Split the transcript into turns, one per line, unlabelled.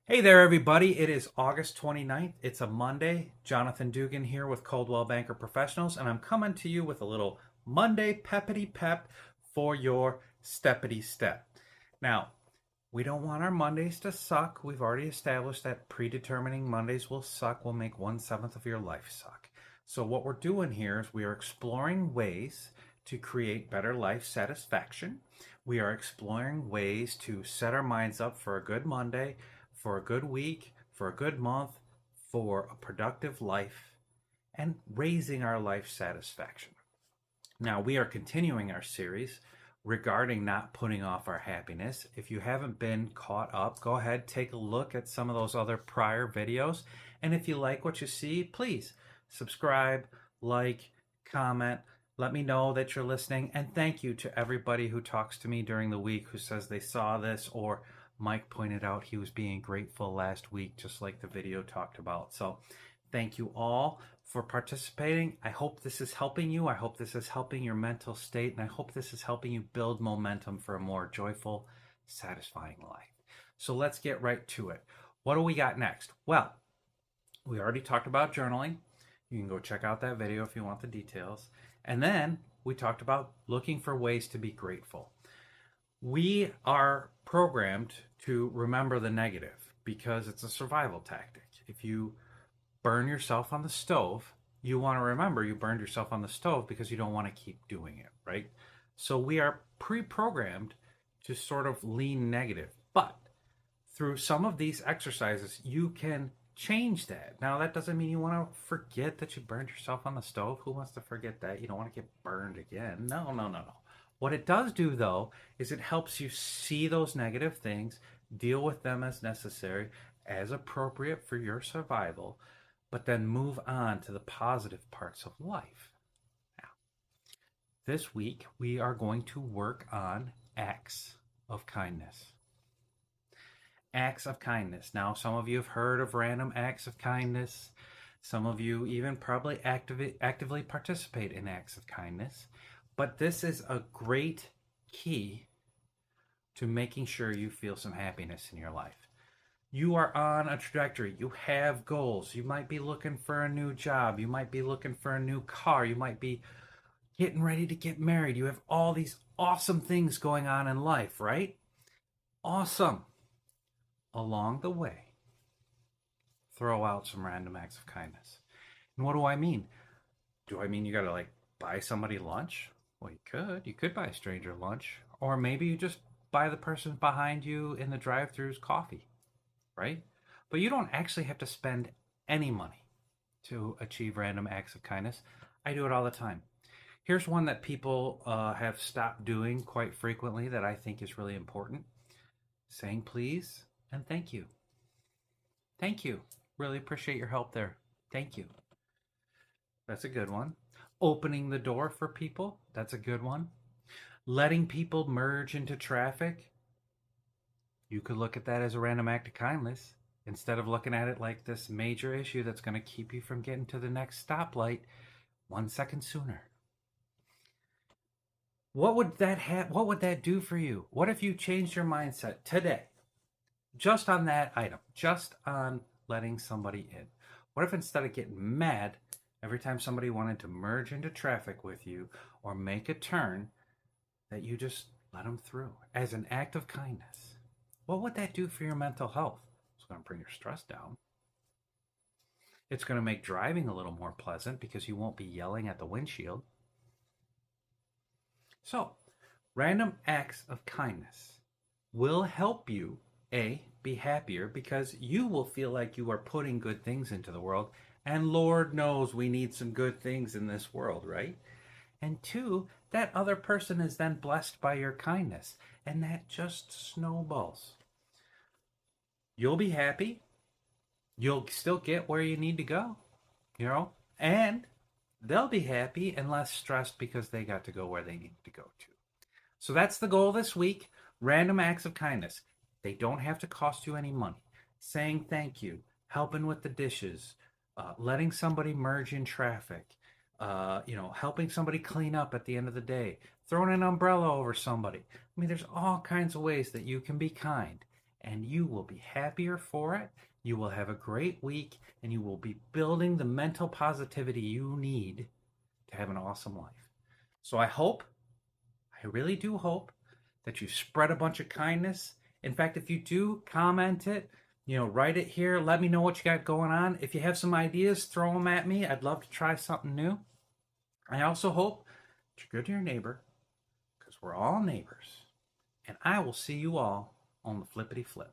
Hey there, everybody. It is August 29th. It's a Monday. Jonathan Dugan here with Coldwell Banker Professionals, and I'm coming to you with a little Monday Peppity Pep for your Steppity Step. Now, we don't want our Mondays to suck. We've already established that predetermining Mondays will suck will make 1/7 of your life suck. So, what we're doing here is we are exploring ways to create better life satisfaction. We are exploring ways to set our minds up for a good Monday, for a good week, for a good month, for a productive life, and raising our life satisfaction. Now, we are continuing our series regarding not putting off our happiness. If you haven't been caught up, go ahead, take a look at some of those other prior videos. And if you like what you see, please subscribe, like, comment, let me know that you're listening. And thank you to everybody who talks to me during the week who says they saw this, or Mike pointed out he was being grateful last week, just like the video talked about. So thank you all for participating. I hope this is helping you. I hope this is helping your mental state, and I hope this is helping you build momentum for a more joyful, satisfying life. So let's get right to it. What do we got next? Well, we already talked about journaling. You can go check out that video if you want the details. And then we talked about looking for ways to be grateful. We are programmed to remember the negative because it's a survival tactic. If you burn yourself on the stove, you want to remember you burned yourself on the stove because you don't want to keep doing it, right? So we are pre-programmed to sort of lean negative. But through some of these exercises, you can change that. Now, that doesn't mean you want to forget that you burned yourself on the stove. Who wants to forget that? You don't want to get burned again. No, no, no, no. What it does do, though, is it helps you see those negative things, deal with them as necessary, as appropriate for your survival, but then move on to the positive parts of life. Now, this week, we are going to work on acts of kindness. Acts of kindness. Now, some of you have heard of random acts of kindness. Some of you even probably actively participate in acts of kindness. But this is a great key to making sure you feel some happiness in your life. You are on a trajectory. You have goals. You might be looking for a new job. You might be looking for a new car. You might be getting ready to get married. You have all these awesome things going on in life, right? Awesome. Along the way, throw out some random acts of kindness. And what do I mean? Do I mean you gotta like buy somebody lunch? Well, you could. You could buy a stranger lunch. Or maybe you just buy the person behind you in the drive-throughs coffee, right? But you don't actually have to spend any money to achieve random acts of kindness. I do it all the time. Here's one that people have stopped doing quite frequently that I think is really important. Saying please and thank you. Thank you. Really appreciate your help there. Thank you. That's a good one. Opening the door for people. That's a good one. Letting people merge into traffic. You could look at that as a random act of kindness instead of looking at it like this major issue that's going to keep you from getting to the next stoplight 1 second sooner. What would that do for you? What if you changed your mindset today? Just on that item, just on letting somebody in. What if instead of getting mad every time somebody wanted to merge into traffic with you or make a turn, that you just let them through as an act of kindness? What would that do for your mental health? It's going to bring your stress down. It's going to make driving a little more pleasant because you won't be yelling at the windshield. So, random acts of kindness will help you be happier because you will feel like you are putting good things into the world. And Lord knows we need some good things in this world, right? And two, that other person is then blessed by your kindness. And that just snowballs. You'll be happy. You'll still get where you need to go, and they'll be happy and less stressed because they got to go where they need to go to. So that's the goal this week. Random acts of kindness. They don't have to cost you any money. Saying thank you, helping with the dishes, letting somebody merge in traffic, helping somebody clean up at the end of the day, throwing an umbrella over somebody. I mean, there's all kinds of ways that you can be kind. and you will be happier for it. You will have a great week, and you will be building the mental positivity you need to have an awesome life. So I really do hope that you spread a bunch of kindness. In fact, if you do, comment it, write it here. Let me know what you got going on. If you have some ideas, throw them at me. I'd love to try something new. I also hope that you're good to your neighbor, because we're all neighbors. And I will see you all on the flippity flip.